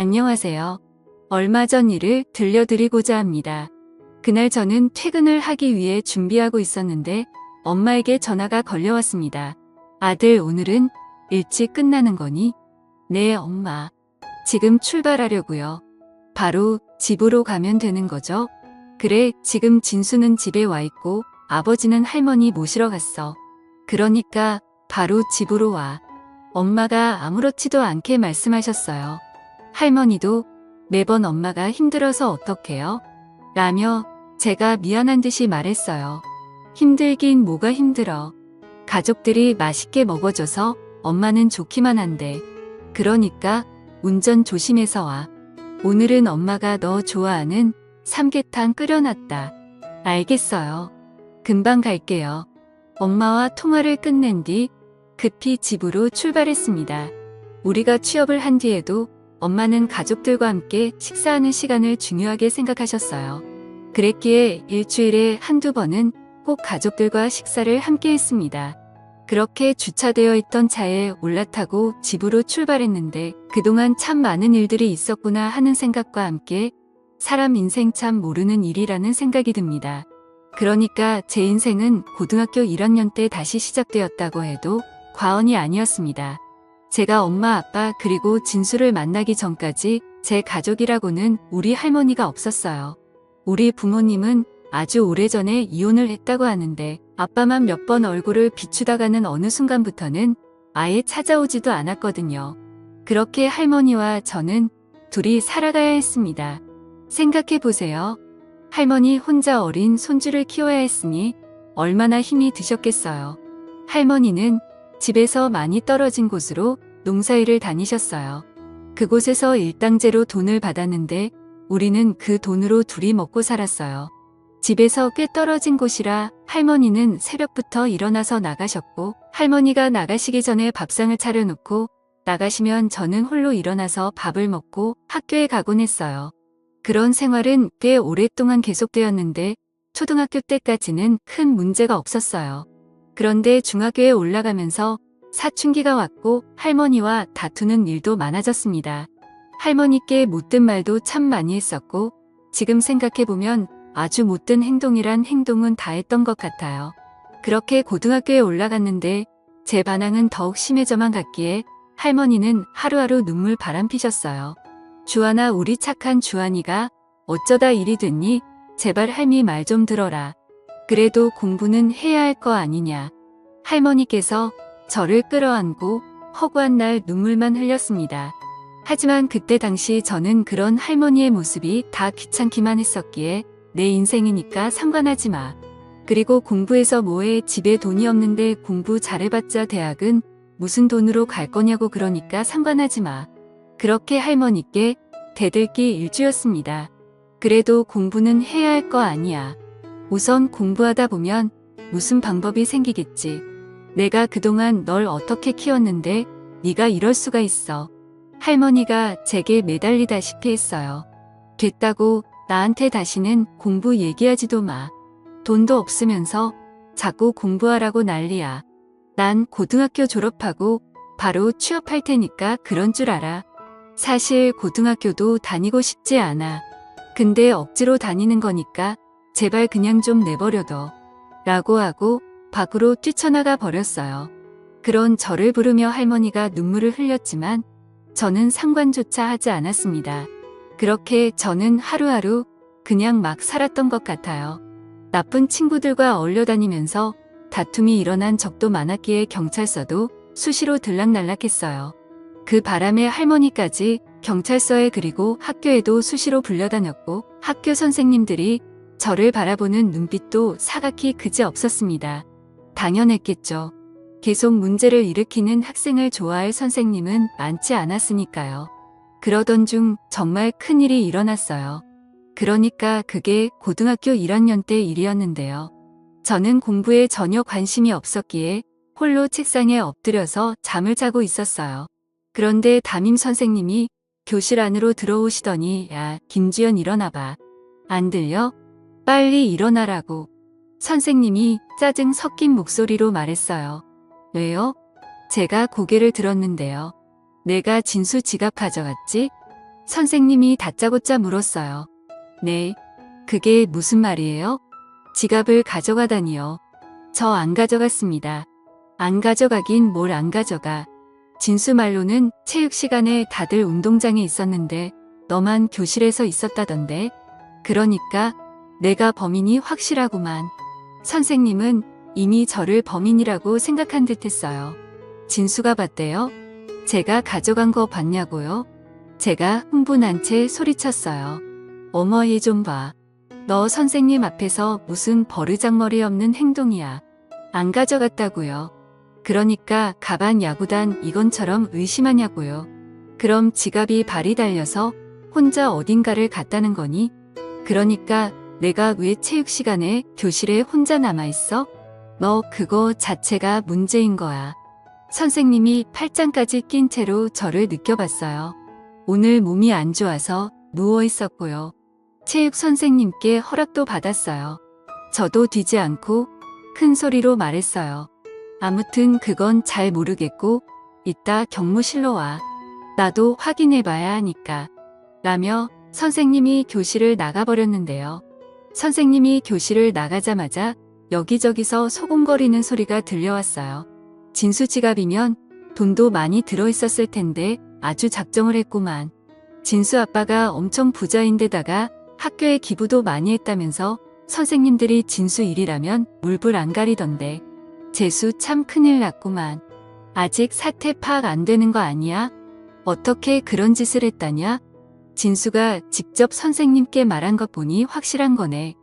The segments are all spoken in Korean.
안녕하세요. 얼마 전 일을 들려드리고자 합니다. 그날 저는 퇴근을 하기 위해 준비하고 있었는데 엄마에게 전화가 걸려왔습니다. 아들, 오늘은 일찍 끝나는 거니? 네, 엄마. 지금 출발하려고요. 바로 집으로 가면 되는 거죠? 그래, 지금 진수는 집에 와 있고 아버지는 할머니 모시러 갔어. 그러니까 바로 집으로 와. 엄마가 아무렇지도 않게 말씀하셨어요. 할머니도 매번 엄마가 힘들어서 어떡해요? 라며 제가 미안한 듯이 말했어요. 힘들긴 뭐가 힘들어. 가족들이 맛있게 먹어줘서 엄마는 좋기만 한데. 그러니까 운전 조심해서 와. 오늘은 엄마가 너 좋아하는 삼계탕 끓여놨다. 알겠어요. 금방 갈게요. 엄마와 통화를 끝낸 뒤 급히 집으로 출발했습니다. 우리가 취업을 한 뒤에도 엄마는 가족들과 함께 식사하는 시간을 중요하게 생각하셨어요. 그랬기에 일주일에 한두 번은 꼭 가족들과 식사를 함께 했습니다. 그렇게 주차되어 있던 차에 올라타고 집으로 출발했는데 그동안 참 많은 일들이 있었구나 하는 생각과 함께 사람 인생 참 모르는 일이라는 생각이 듭니다. 그러니까 제 인생은 고등학교 1학년 때 다시 시작되었다고 해도 과언이 아니었습니다. 제가 엄마, 아빠 그리고 진수를 만나기 전까지 제 가족이라고는 우리 할머니가 없었어요. 우리 부모님은 아주 오래전에 이혼을 했다고 하는데 아빠만 몇 번 얼굴을 비추다가는 어느 순간부터는 아예 찾아오지도 않았거든요. 그렇게 할머니와 저는 둘이 살아가야 했습니다. 생각해 보세요. 할머니 혼자 어린 손주를 키워야 했으니 얼마나 힘이 드셨겠어요. 할머니는 집에서 많이 떨어진 곳으로 농사일을 다니셨어요. 그곳에서 일당제로 돈을 받았는데 우리는 그 돈으로 둘이 먹고 살았어요. 집에서 꽤 떨어진 곳이라 할머니는 새벽부터 일어나서 나가셨고 할머니가 나가시기 전에 밥상을 차려놓고 나가시면 저는 홀로 일어나서 밥을 먹고 학교에 가곤 했어요. 그런 생활은 꽤 오랫동안 계속되었는데 초등학교 때까지는 큰 문제가 없었어요. 그런데 중학교에 올라가면서 사춘기가 왔고 할머니와 다투는 일도 많아졌습니다. 할머니께 못된 말도 참 많이 했었고 지금 생각해보면 아주 못된 행동이란 행동은 다 했던 것 같아요. 그렇게 고등학교에 올라갔는데 제 반항은 더욱 심해져만 갔기에 할머니는 하루하루 눈물 바람피셨어요. 주한아, 우리 착한 주한이가 어쩌다 일이 됐니? 제발 할미 말 좀 들어라. 그래도 공부는 해야 할 거 아니냐. 할머니께서 저를 끌어안고 허구한 날 눈물만 흘렸습니다. 하지만 그때 당시 저는 그런 할머니의 모습이 다 귀찮기만 했었기에 내 인생이니까 상관하지 마. 그리고 공부해서 뭐해, 집에 돈이 없는데 공부 잘해봤자 대학은 무슨 돈으로 갈 거냐고, 그러니까 상관하지 마. 그렇게 할머니께 대들기 일주였습니다. 그래도 공부는 해야 할 거 아니야. 우선 공부하다 보면 무슨 방법이 생기겠지. 내가 그동안 널 어떻게 키웠는데 네가 이럴 수가 있어. 할머니가 제게 매달리다시피 했어요. 됐다고 나한테 다시는 공부 얘기하지도 마. 돈도 없으면서 자꾸 공부하라고 난리야. 난 고등학교 졸업하고 바로 취업할 테니까 그런 줄 알아. 사실 고등학교도 다니고 싶지 않아. 근데 억지로 다니는 거니까 제발 그냥 좀 내버려둬. 라고 하고 밖으로 뛰쳐나가 버렸어요. 그런 저를 부르며 할머니가 눈물을 흘렸지만 저는 상관조차 하지 않았습니다. 그렇게 저는 하루하루 그냥 막 살았던 것 같아요. 나쁜 친구들과 어울려 다니면서 다툼이 일어난 적도 많았기에 경찰서도 수시로 들락날락했어요. 그 바람에 할머니까지 경찰서에 그리고 학교에도 수시로 불려다녔고 학교 선생님들이 저를 바라보는 눈빛도 사각히 그지없었습니다. 당연했겠죠. 계속 문제를 일으키는 학생을 좋아할 선생님은 많지 않았으니까요. 그러던 중 정말 큰일이 일어났어요. 그러니까 그게 고등학교 1학년 때 일이었는데요. 저는 공부에 전혀 관심이 없었기에 홀로 책상에 엎드려서 잠을 자고 있었어요. 그런데 담임 선생님이 교실 안으로 들어오시더니 야, 김주연 일어나봐. 안 들려? 빨리 일어나라고. 선생님이 짜증 섞인 목소리로 말했어요. 왜요? 제가 고개를 들었는데요. 내가 진수 지갑 가져갔지? 선생님이 다짜고짜 물었어요. 네, 그게 무슨 말이에요? 지갑을 가져가다니요. 저 안 가져갔습니다. 안 가져가긴 뭘 안 가져가. 진수 말로는 체육 시간에 다들 운동장에 있었는데 너만 교실에서 있었다던데. 그러니까 내가 범인이 확실하구만. 선생님은 이미 저를 범인이라고 생각한 듯 했어요. 진수가 봤대요? 제가 가져간 거 봤냐고요? 제가 흥분한 채 소리쳤어요. 어머 얘 좀 봐. 너 선생님 앞에서 무슨 버르장머리 없는 행동이야. 안 가져갔다고요. 그러니까 가반 야구단 이건처럼 의심하냐고요. 그럼 지갑이 발이 달려서 혼자 어딘가를 갔다는 거니? 그러니까 내가 왜 체육 시간에 교실에 혼자 남아있어? 너 그거 자체가 문제인 거야. 선생님이 팔짱까지 낀 채로 저를 느껴봤어요. 오늘 몸이 안 좋아서 누워 있었고요. 체육 선생님께 허락도 받았어요. 저도 뒤지 않고 큰 소리로 말했어요. 아무튼 그건 잘 모르겠고 이따 경무실로 와. 나도 확인해봐야 하니까. 라며 선생님이 교실을 나가버렸는데요. 선생님이 교실을 나가자마자 여기저기서 소곤거리는 소리가 들려왔어요. 진수 지갑이면 돈도 많이 들어있었을 텐데 아주 작정을 했구만. 진수 아빠가 엄청 부자인데다가 학교에 기부도 많이 했다면서 선생님들이 진수 일이라면 물불 안 가리던데. 재수 참 큰일 났구만. 아직 사태 파악 안 되는 거 아니야? 어떻게 그런 짓을 했다냐? 진수가 직접 선생님께 말한 것 보니 확실한 거네.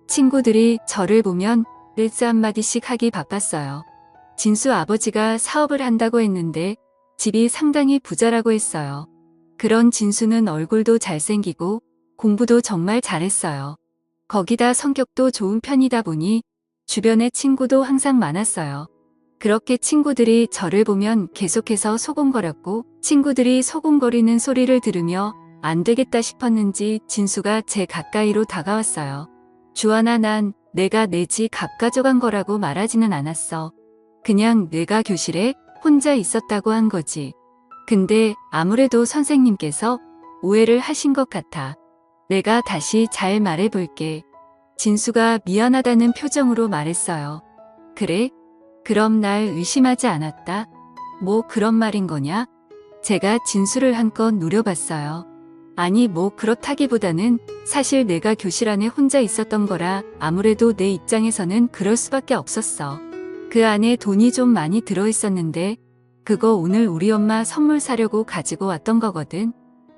친구들이 저를 보면 르즈 한마디씩 하기 바빴어요. 진수 아버지가 사업을 한다고 했는데 집이 상당히 부자라고 했어요. 그런 진수는 얼굴도 잘생기고 공부도 정말 잘했어요. 거기다 성격도 좋은 편이다 보니 주변에 친구도 항상 많았어요. 그렇게 친구들이 저를 보면 계속해서 소곤거렸고 친구들이 소곤거리는 소리를 들으며 안 되겠다 싶었는지 진수가 제 가까이로 다가왔어요. 주하나 난 내가 내 지갑 가져간 거라고 말하지는 않았어. 그냥 내가 교실에 혼자 있었다고 한 거지. 근데 아무래도 선생님께서 오해를 하신 것 같아. 내가 다시 잘 말해볼게. 진수가 미안하다는 표정으로 말했어요. 그래? 그럼 날 의심하지 않았다? 뭐 그런 말인 거냐? 제가 진수를 한껏 노려봤어요. 아니 뭐 그렇다기보다는 사실 내가 교실 안에 혼자 있었던 거라 아무래도 내 입장에서는 그럴 수밖에 없었어. 그 안에 돈이 좀 많이 들어있었는데 그거 오늘 우리 엄마 선물 사려고 가지고 왔던 거거든.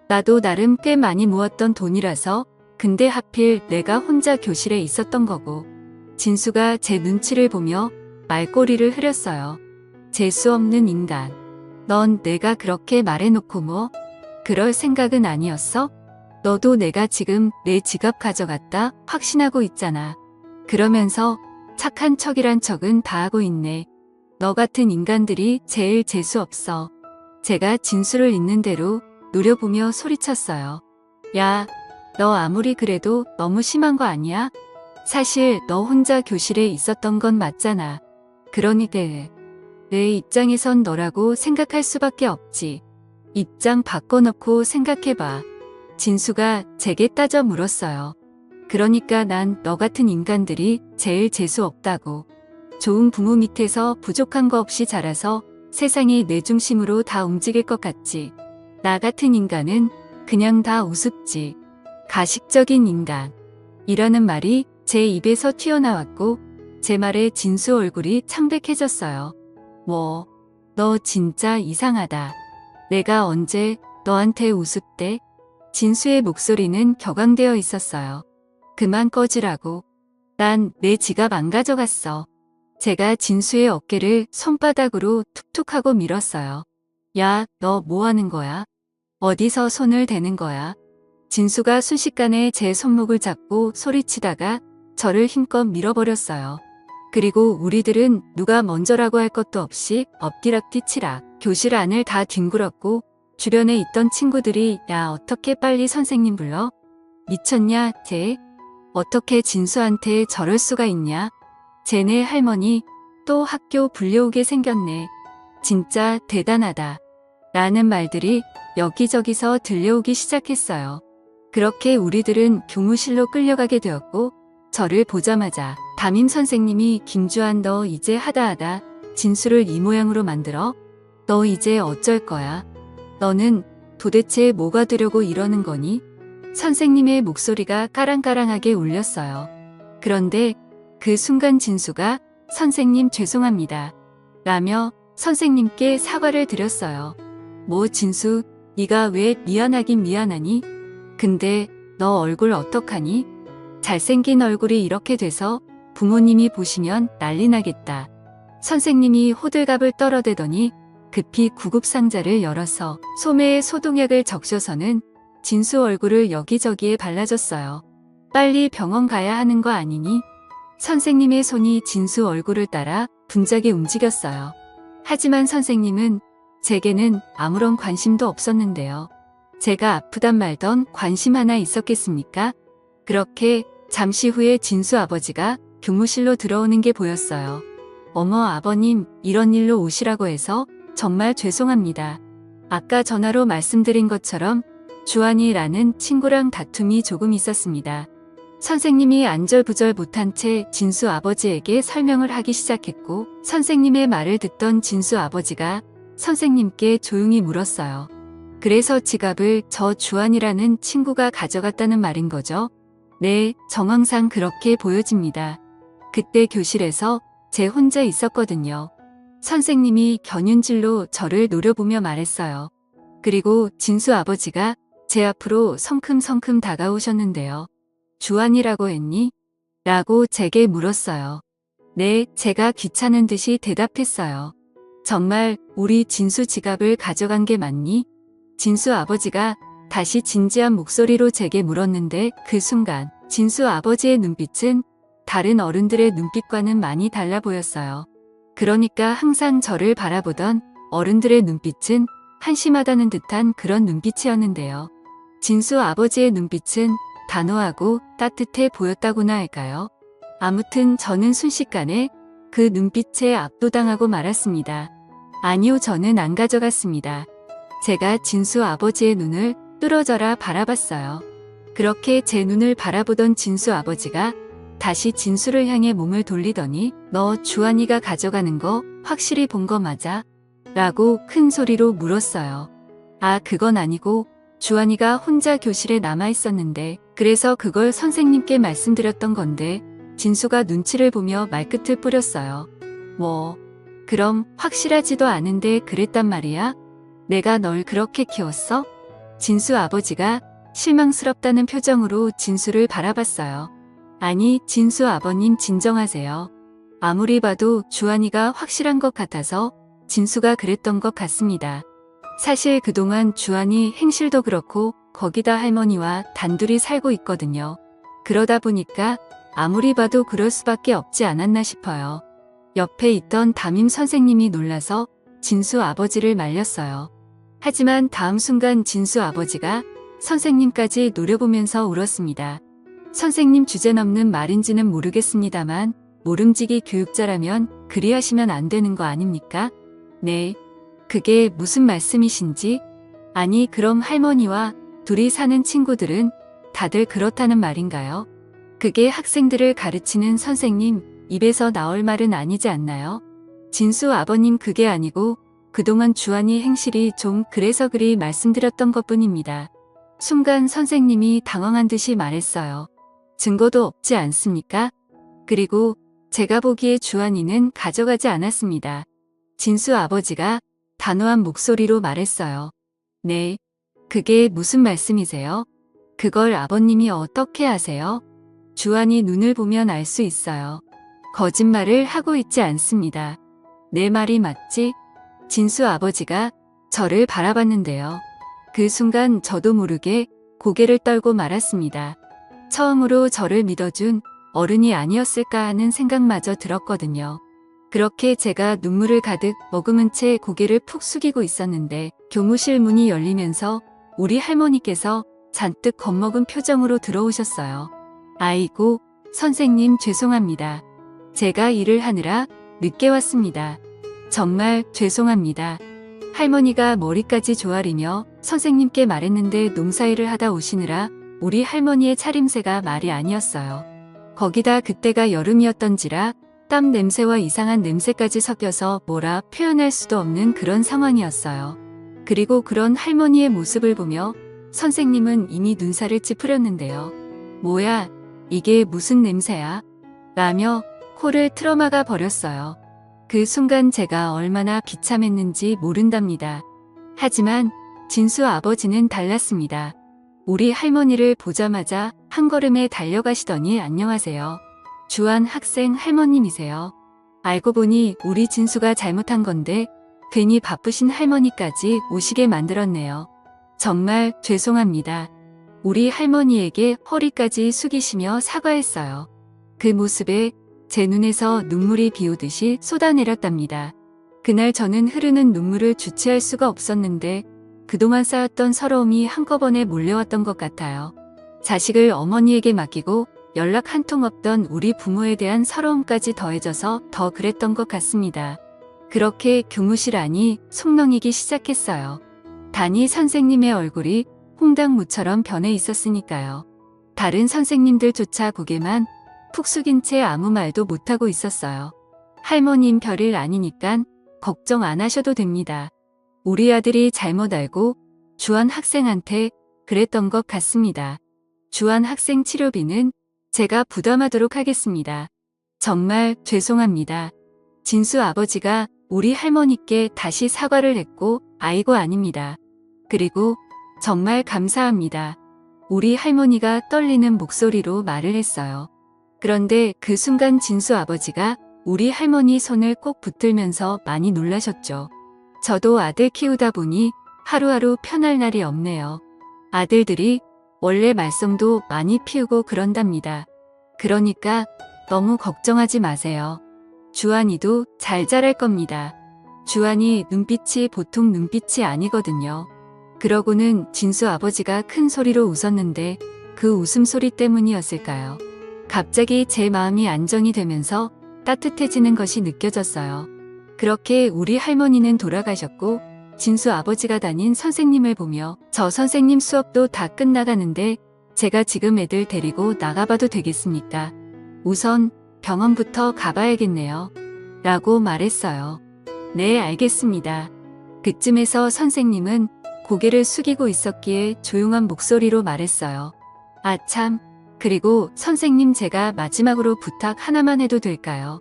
나도 나름 꽤 많이 모았던 돈이라서 근데 하필 내가 혼자 교실에 있었던 거고. 진수가 제 눈치를 보며 말꼬리를 흐렸어요. 재수 없는 인간. 넌 내가 그렇게 말해놓고 뭐? 그럴 생각은 아니었어? 너도 내가 지금 내 지갑 가져갔다 확신하고 있잖아. 그러면서 착한 척이란 척은 다 하고 있네. 너 같은 인간들이 제일 재수 없어. 제가 진수를 있는 대로 노려보며 소리쳤어요. 야, 너 아무리 그래도 너무 심한 거 아니야? 사실 너 혼자 교실에 있었던 건 맞잖아. 그러니까 내 입장에선 너라고 생각할 수밖에 없지. 입장 바꿔놓고 생각해봐. 진수가 제게 따져 물었어요. 그러니까 난 너 같은 인간들이 제일 재수 없다고. 좋은 부모 밑에서 부족한 거 없이 자라서 세상이 내 중심으로 다 움직일 것 같지. 나 같은 인간은 그냥 다 우습지. 가식적인 인간. 이라는 말이 제 입에서 튀어나왔고 제 말에 진수 얼굴이 창백해졌어요. 뭐, 너 진짜 이상하다. 내가 언제 너한테 우습대? 진수의 목소리는 격앙되어 있었어요. 그만 꺼지라고. 난 내 지갑 안 가져갔어. 제가 진수의 어깨를 손바닥으로 툭툭 하고 밀었어요. 야, 너 뭐 하는 거야? 어디서 손을 대는 거야? 진수가 순식간에 제 손목을 잡고 소리치다가 저를 힘껏 밀어버렸어요. 그리고 우리들은 누가 먼저라고 할 것도 없이 엎디락뒤치락 교실 안을 다 뒹굴었고 주변에 있던 친구들이 야 어떻게 빨리 선생님 불러? 미쳤냐 쟤? 어떻게 진수한테 저럴 수가 있냐? 쟤네 할머니 또 학교 불려오게 생겼네. 진짜 대단하다. 라는 말들이 여기저기서 들려오기 시작했어요. 그렇게 우리들은 교무실로 끌려가게 되었고 저를 보자마자 담임 선생님이 김주한 너 이제 하다하다 진수를 이 모양으로 만들어? 너 이제 어쩔 거야? 너는 도대체 뭐가 되려고 이러는 거니? 선생님의 목소리가 까랑까랑하게 울렸어요. 그런데 그 순간 진수가 선생님 죄송합니다. 라며 선생님께 사과를 드렸어요. 뭐 진수, 네가 왜 미안하긴 미안하니? 근데 너 얼굴 어떡하니? 잘생긴 얼굴이 이렇게 돼서 부모님이 보시면 난리 나겠다. 선생님이 호들갑을 떨어대더니 급히 구급상자를 열어서 소매에 소독약을 적셔서는 진수 얼굴을 여기저기에 발라줬어요. 빨리 병원 가야 하는 거 아니니? 선생님의 손이 진수 얼굴을 따라 분작에 움직였어요. 하지만 선생님은 제게는 아무런 관심도 없었는데요. 제가 아프단 말던 관심 하나 있었겠습니까? 그렇게 잠시 후에 진수 아버지가 교무실로 들어오는 게 보였어요. 어머 아버님, 이런 일로 오시라고 해서 정말 죄송합니다. 아까 전화로 말씀드린 것처럼 주한이라는 친구랑 다툼이 조금 있었습니다. 선생님이 안절부절 못한 채 진수 아버지에게 설명을 하기 시작했고 선생님의 말을 듣던 진수 아버지가 선생님께 조용히 물었어요. 그래서 지갑을 저 주한이라는 친구가 가져갔다는 말인 거죠? 네, 정황상 그렇게 보여집니다. 그때 교실에서 제 혼자 있었거든요. 선생님이 견윤질로 저를 노려보며 말했어요. 그리고 진수 아버지가 제 앞으로 성큼성큼 다가오셨는데요. 주한이라고 했니? 라고 제게 물었어요. 네, 제가 귀찮은 듯이 대답했어요. 정말 우리 진수 지갑을 가져간 게 맞니? 진수 아버지가 다시 진지한 목소리로 제게 물었는데 그 순간 진수 아버지의 눈빛은 다른 어른들의 눈빛과는 많이 달라 보였어요. 그러니까 항상 저를 바라보던 어른들의 눈빛은 한심하다는 듯한 그런 눈빛이었는데요. 진수 아버지의 눈빛은 단호하고 따뜻해 보였다고나 할까요? 아무튼 저는 순식간에 그 눈빛에 압도당하고 말았습니다. 아니요, 저는 안 가져갔습니다. 제가 진수 아버지의 눈을 뚫어져라 바라봤어요. 그렇게 제 눈을 바라보던 진수 아버지가 다시 진수를 향해 몸을 돌리더니 너 주한이가 가져가는 거 확실히 본 거 맞아? 라고 큰 소리로 물었어요. 아, 그건 아니고 주한이가 혼자 교실에 남아 있었는데 그래서 그걸 선생님께 말씀드렸던 건데 진수가 눈치를 보며 말끝을 뿌렸어요. 뭐, 그럼 확실하지도 않은데 그랬단 말이야? 내가 널 그렇게 키웠어? 진수 아버지가 실망스럽다는 표정으로 진수를 바라봤어요. 아니, 진수 아버님 진정하세요. 아무리 봐도 주한이가 확실한 것 같아서 진수가 그랬던 것 같습니다. 사실 그동안 주한이 행실도 그렇고 거기다 할머니와 단둘이 살고 있거든요. 그러다 보니까 아무리 봐도 그럴 수밖에 없지 않았나 싶어요. 옆에 있던 담임 선생님이 놀라서 진수 아버지를 말렸어요. 하지만 다음 순간 진수 아버지가 선생님까지 노려보면서 울었습니다. 선생님 주제넘는 말인지는 모르겠습니다만 모름지기 교육자라면 그리하시면 안 되는 거 아닙니까? 네. 그게 무슨 말씀이신지? 아니, 그럼 할머니와 둘이 사는 친구들은 다들 그렇다는 말인가요? 그게 학생들을 가르치는 선생님 입에서 나올 말은 아니지 않나요? 진수 아버님, 그게 아니고 그동안 주한이 행실이 좀 그래서 그리 말씀드렸던 것뿐입니다. 순간 선생님이 당황한 듯이 말했어요. 증거도 없지 않습니까? 그리고 제가 보기에 주한이는 가져가지 않았습니다. 진수 아버지가 단호한 목소리로 말했어요. 네, 그게 무슨 말씀이세요? 그걸 아버님이 어떻게 아세요? 주한이 눈을 보면 알 수 있어요. 거짓말을 하고 있지 않습니다. 내 말이 맞지? 진수 아버지가 저를 바라봤는데요. 그 순간 저도 모르게 고개를 떨고 말았습니다. 처음으로 저를 믿어준 어른이 아니었을까 하는 생각마저 들었거든요. 그렇게 제가 눈물을 가득 머금은 채 고개를 푹 숙이고 있었는데 교무실 문이 열리면서 우리 할머니께서 잔뜩 겁먹은 표정으로 들어오셨어요. 아이고, 선생님 죄송합니다. 제가 일을 하느라 늦게 왔습니다. 정말 죄송합니다. 할머니가 머리까지 조아리며 선생님께 말했는데 농사일을 하다 오시느라 우리 할머니의 차림새가 말이 아니었어요. 거기다 그때가 여름이었던지라 땀 냄새와 이상한 냄새까지 섞여서 뭐라 표현할 수도 없는 그런 상황이었어요. 그리고 그런 할머니의 모습을 보며 선생님은 이미 눈살을 찌푸렸는데요. 뭐야, 이게 무슨 냄새야? 라며 코를 틀어막아 버렸어요. 그 순간 제가 얼마나 비참했는지 모른답니다. 하지만 진수 아버지는 달랐습니다. 우리 할머니를 보자마자 한 걸음에 달려가시더니 안녕하세요. 주한 학생 할머님이세요. 알고 보니 우리 진수가 잘못한 건데 괜히 바쁘신 할머니까지 오시게 만들었네요. 정말 죄송합니다. 우리 할머니에게 허리까지 숙이시며 사과했어요. 그 모습에 제 눈에서 눈물이 비오듯이 쏟아내렸답니다. 그날 저는 흐르는 눈물을 주체할 수가 없었는데 그동안 쌓였던 서러움이 한꺼번에 몰려왔던 것 같아요. 자식을 어머니에게 맡기고 연락 한 통 없던 우리 부모에 대한 서러움까지 더해져서 더 그랬던 것 같습니다. 그렇게 교무실 안이 송렁이기 시작했어요. 담임 선생님의 얼굴이 홍당무처럼 변해 있었으니까요. 다른 선생님들조차 고개만 푹 숙인 채 아무 말도 못하고 있었어요. 할머님 별일 아니니깐 걱정 안 하셔도 됩니다. 우리 아들이 잘못 알고 주한 학생한테 그랬던 것 같습니다. 주한 학생 치료비는 제가 부담하도록 하겠습니다. 정말 죄송합니다. 진수 아버지가 우리 할머니께 다시 사과를 했고 아이고 아닙니다. 그리고 정말 감사합니다. 우리 할머니가 떨리는 목소리로 말을 했어요. 그런데 그 순간 진수 아버지가 우리 할머니 손을 꼭 붙들면서 많이 놀라셨죠. 저도 아들 키우다 보니 하루하루 편할 날이 없네요. 아들들이 원래 말썽도 많이 피우고 그런답니다. 그러니까 너무 걱정하지 마세요. 주한이도 잘 자랄 겁니다. 주한이 눈빛이 보통 눈빛이 아니거든요. 그러고는 진수 아버지가 큰 소리로 웃었는데 그 웃음소리 때문이었을까요? 갑자기 제 마음이 안정이 되면서 따뜻해지는 것이 느껴졌어요. 그렇게 우리 할머니는 돌아가셨고 진수 아버지가 다닌 선생님을 보며 저 선생님 수업도 다 끝나가는데 제가 지금 애들 데리고 나가봐도 되겠습니까? 우선 병원부터 가봐야겠네요. 라고 말했어요. 네, 알겠습니다. 그쯤에서 선생님은 고개를 숙이고 있었기에 조용한 목소리로 말했어요. 아 참, 그리고 선생님 제가 마지막으로 부탁 하나만 해도 될까요?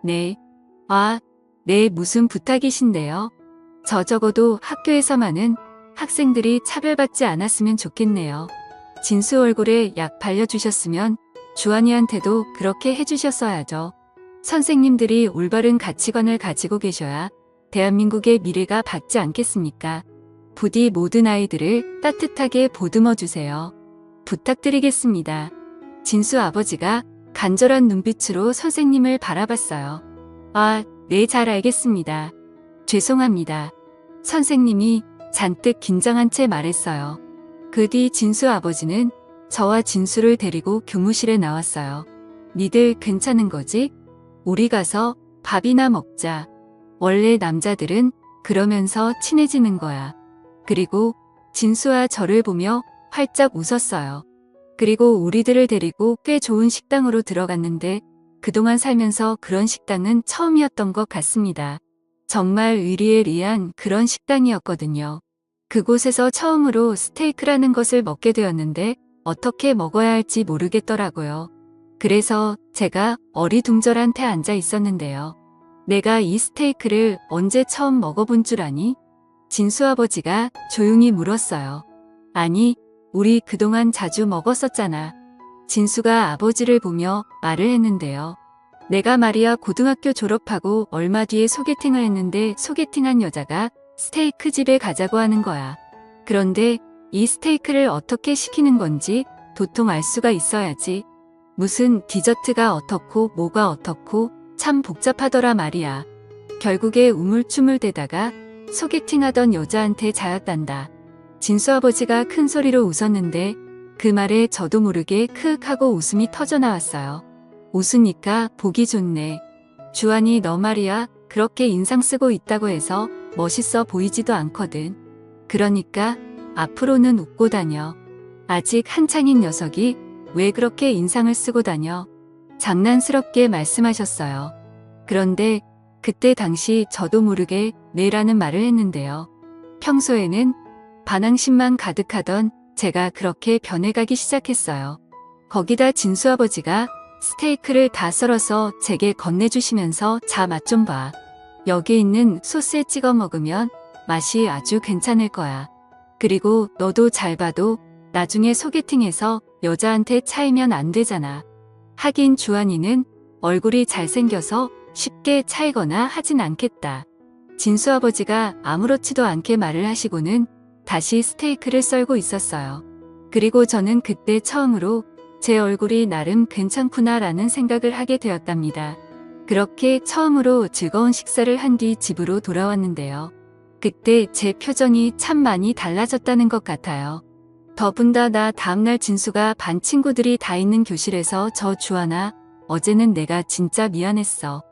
네. 아, 네, 무슨 부탁이신데요? 저 적어도 학교에서만은 학생들이 차별받지 않았으면 좋겠네요. 진수 얼굴에 약 발려주셨으면 주한이한테도 그렇게 해주셨어야죠. 선생님들이 올바른 가치관을 가지고 계셔야 대한민국의 미래가 밝지 않겠습니까? 부디 모든 아이들을 따뜻하게 보듬어 주세요. 부탁드리겠습니다. 진수 아버지가 간절한 눈빛으로 선생님을 바라봤어요. 아, 네, 잘 알겠습니다. 죄송합니다. 선생님이 잔뜩 긴장한 채 말했어요. 그 뒤 진수 아버지는 저와 진수를 데리고 교무실에 나왔어요. 니들 괜찮은 거지? 우리 가서 밥이나 먹자. 원래 남자들은 그러면서 친해지는 거야. 그리고 진수와 저를 보며 활짝 웃었어요. 그리고 우리들을 데리고 꽤 좋은 식당으로 들어갔는데 그동안 살면서 그런 식당은 처음이었던 것 같습니다. 정말 의리의리한 그런 식당이었거든요. 그곳에서 처음으로 스테이크라는 것을 먹게 되었는데 어떻게 먹어야 할지 모르겠더라고요. 그래서 제가 어리둥절한 태 앉아 있었는데요. 내가 이 스테이크를 언제 처음 먹어본 줄 아니? 진수 아버지가 조용히 물었어요. 아니, 우리 그동안 자주 먹었었잖아. 진수가 아버지를 보며 말을 했는데요. 내가 말이야 고등학교 졸업하고 얼마 뒤에 소개팅을 했는데 소개팅한 여자가 스테이크 집에 가자고 하는 거야. 그런데 이 스테이크를 어떻게 시키는 건지 도통 알 수가 있어야지. 무슨 디저트가 어떻고 뭐가 어떻고 참 복잡하더라 말이야. 결국에 우물쭈물대다가 소개팅하던 여자한테 자였단다. 진수 아버지가 큰 소리로 웃었는데 그 말에 저도 모르게 크윽 하고 웃음이 터져 나왔어요. 웃으니까 보기 좋네. 주한이 너 말이야 그렇게 인상 쓰고 있다고 해서 멋있어 보이지도 않거든. 그러니까 앞으로는 웃고 다녀. 아직 한창인 녀석이 왜 그렇게 인상을 쓰고 다녀? 장난스럽게 말씀하셨어요. 그런데 그때 당시 저도 모르게 네라는 말을 했는데요. 평소에는 반항심만 가득하던 제가 그렇게 변해가기 시작했어요. 거기다 진수 아버지가 스테이크를 다 썰어서 제게 건네주시면서 자, 맛 좀 봐. 여기 있는 소스에 찍어 먹으면 맛이 아주 괜찮을 거야. 그리고 너도 잘 봐도 나중에 소개팅에서 여자한테 차이면 안 되잖아. 하긴 주한이는 얼굴이 잘생겨서 쉽게 차이거나 하진 않겠다. 진수 아버지가 아무렇지도 않게 말을 하시고는 다시 스테이크를 썰고 있었어요. 그리고 저는 그때 처음으로 제 얼굴이 나름 괜찮구나라는 생각을 하게 되었답니다. 그렇게 처음으로 즐거운 식사를 한 뒤 집으로 돌아왔는데요. 그때 제 표정이 참 많이 달라졌다는 것 같아요. 더군다나 다음날 진수가 반 친구들이 다 있는 교실에서 저 주하나, 어제는 내가 진짜 미안했어.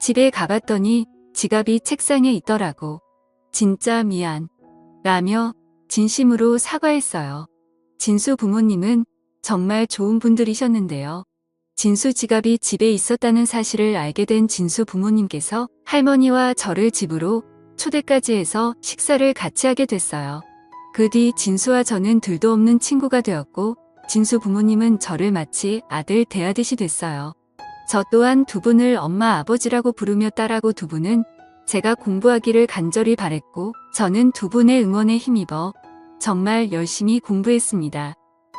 집에 가봤더니 지갑이 책상에 있더라고. 진짜 미안. 라며 진심으로 사과했어요. 진수 부모님은 정말 좋은 분들이셨는데요. 진수 지갑이 집에 있었다는 사실을 알게 된 진수 부모님께서 할머니와 저를 집으로 초대까지 해서 식사를 같이 하게 됐어요. 그 뒤 진수와 저는 둘도 없는 친구가 되었고 진수 부모님은 저를 마치 아들 대하듯이 됐어요. 저 또한 두 분을 엄마 아버지라고 부르며 딸하고 두 분은 제가 공부하기를 간절히 바랬고 저는 두 분의 응원에 힘입어 정말 열심히 공부했습니다.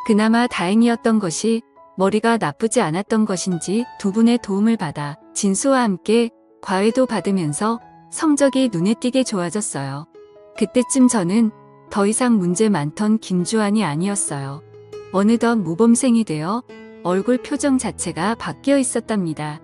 그나마 다행이었던 것이 머리가 나쁘지 않았던 것인지 두 분의 도움을 받아 진수와 함께 과외도 받으면서 성적이 눈에 띄게 좋아졌어요. 그때쯤 저는 더 이상 문제 많던 김주한이 아니었어요. 어느덧 모범생이 되어 얼굴 표정 자체가 바뀌어 있었답니다.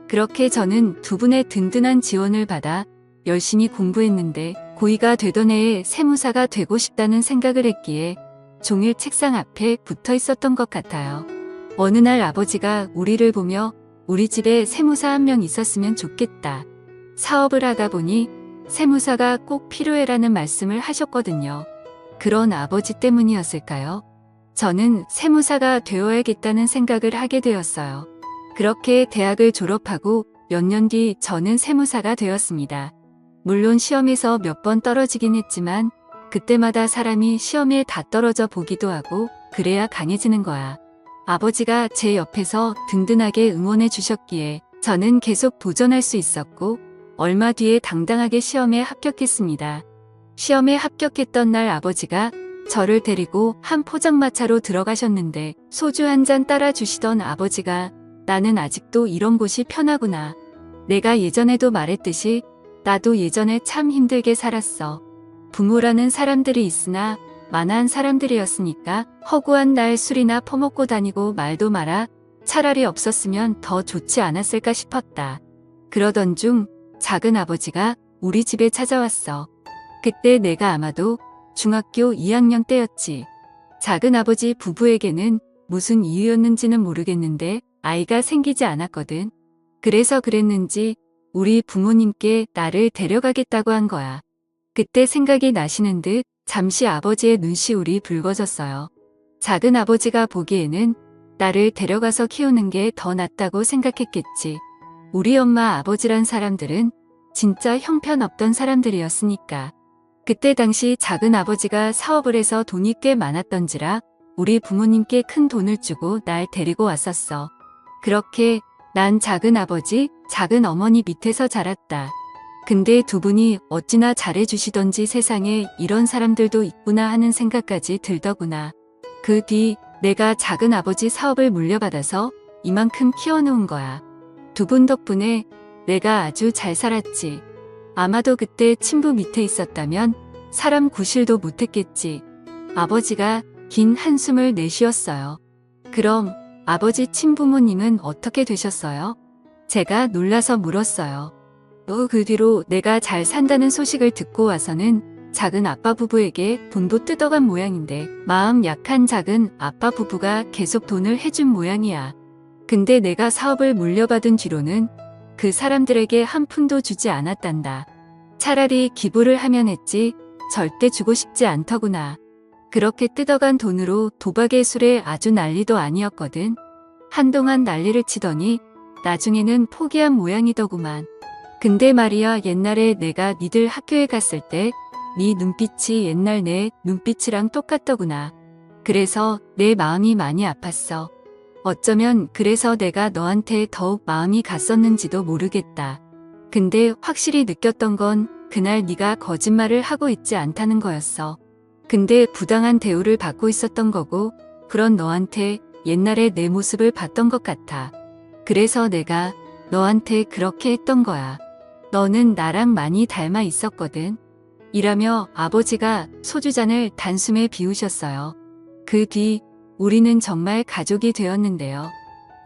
그렇게 저는 두 분의 든든한 지원을 받아 열심히 공부했는데 고2가 되던 해에 세무사가 되고 싶다는 생각을 했기에 종일 책상 앞에 붙어 있었던 것 같아요. 어느 날 아버지가 우리를 보며 우리 집에 세무사 한 명 있었으면 좋겠다. 사업을 하다 보니 세무사가 꼭 필요해라는 말씀을 하셨거든요. 그런 아버지 때문이었을까요? 저는 세무사가 되어야겠다는 생각을 하게 되었어요. 그렇게 대학을 졸업하고 몇 년 뒤 저는 세무사가 되었습니다. 물론 시험에서 몇 번 떨어지긴 했지만 그때마다 사람이 시험에 다 떨어져 보기도 하고 그래야 강해지는 거야. 아버지가 제 옆에서 든든하게 응원해 주셨기에 저는 계속 도전할 수 있었고 얼마 뒤에 당당하게 시험에 합격했습니다. 시험에 합격했던 날 아버지가 저를 데리고 한 포장마차로 들어가셨는데 소주 한 잔 따라 주시던 아버지가 나는 아직도 이런 곳이 편하구나. 내가 예전에도 말했듯이 나도 예전에 참 힘들게 살았어. 부모라는 사람들이 있으나 만한 사람들이었으니까 허구한 날 술이나 퍼먹고 다니고 말도 마라. 차라리 없었으면 더 좋지 않았을까 싶었다. 그러던 중 작은 아버지가 우리 집에 찾아왔어. 그때 내가 아마도 중학교 2학년 때였지. 작은 아버지 부부에게는 무슨 이유였는지는 모르겠는데 아이가 생기지 않았거든. 그래서 그랬는지 우리 부모님께 나를 데려가겠다고 한 거야. 그때 생각이 나시는 듯 잠시 아버지의 눈시울이 붉어졌어요. 작은 아버지가 보기에는 나를 데려가서 키우는 게 더 낫다고 생각했겠지. 우리 엄마 아버지란 사람들은 진짜 형편없던 사람들이었으니까. 그때 당시 작은 아버지가 사업을 해서 돈이 꽤 많았던지라 우리 부모님께 큰 돈을 주고 날 데리고 왔었어. 그렇게 난 작은 아버지, 작은 어머니 밑에서 자랐다. 근데 두 분이 어찌나 잘해주시던지 세상에 이런 사람들도 있구나 하는 생각까지 들더구나. 그 뒤 내가 작은 아버지 사업을 물려받아서 이만큼 키워놓은 거야. 두 분 덕분에 내가 아주 잘 살았지. 아마도 그때 친부 밑에 있었다면 사람 구실도 못했겠지. 아버지가 긴 한숨을 내쉬었어요. 그럼 아버지 친부모님은 어떻게 되셨어요? 제가 놀라서 물었어요. 그 뒤로 내가 잘 산다는 소식을 듣고 와서는 작은 아빠 부부에게 돈도 뜯어간 모양인데 마음 약한 작은 아빠 부부가 계속 돈을 해준 모양이야. 근데 내가 사업을 물려받은 뒤로는 그 사람들에게 한 푼도 주지 않았단다. 차라리 기부를 하면 했지 절대 주고 싶지 않더구나. 그렇게 뜯어간 돈으로 도박의 술에 아주 난리도 아니었거든. 한동안 난리를 치더니 나중에는 포기한 모양이더구만. 근데 말이야 옛날에 내가 니들 학교에 갔을 때 네 눈빛이 옛날 내 눈빛이랑 똑같더구나. 그래서 내 마음이 많이 아팠어. 어쩌면 그래서 내가 너한테 더욱 마음이 갔었는지도 모르겠다. 근데 확실히 느꼈던 건 그날 네가 거짓말을 하고 있지 않다는 거였어. 근데 부당한 대우를 받고 있었던 거고 그런 너한테 옛날에 내 모습을 봤던 것 같아. 그래서 내가 너한테 그렇게 했던 거야. 너는 나랑 많이 닮아 있었거든. 이라며 아버지가 소주잔을 단숨에 비우셨어요. 그 뒤 우리는 정말 가족이 되었는데요.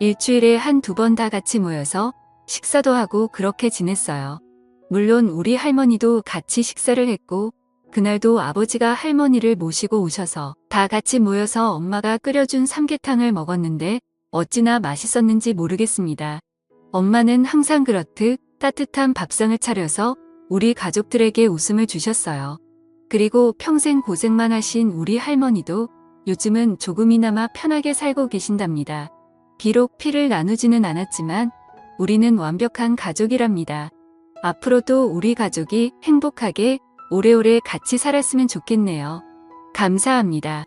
일주일에 한두 번 다 같이 모여서 식사도 하고 그렇게 지냈어요. 물론 우리 할머니도 같이 식사를 했고 그날도 아버지가 할머니를 모시고 오셔서 다 같이 모여서 엄마가 끓여준 삼계탕을 먹었는데 어찌나 맛있었는지 모르겠습니다. 엄마는 항상 그렇듯 따뜻한 밥상을 차려서 우리 가족들에게 웃음을 주셨어요. 그리고 평생 고생만 하신 우리 할머니도 요즘은 조금이나마 편하게 살고 계신답니다. 비록 피를 나누지는 않았지만 우리는 완벽한 가족이랍니다. 앞으로도 우리 가족이 행복하게 오래오래 같이 살았으면 좋겠네요. 감사합니다.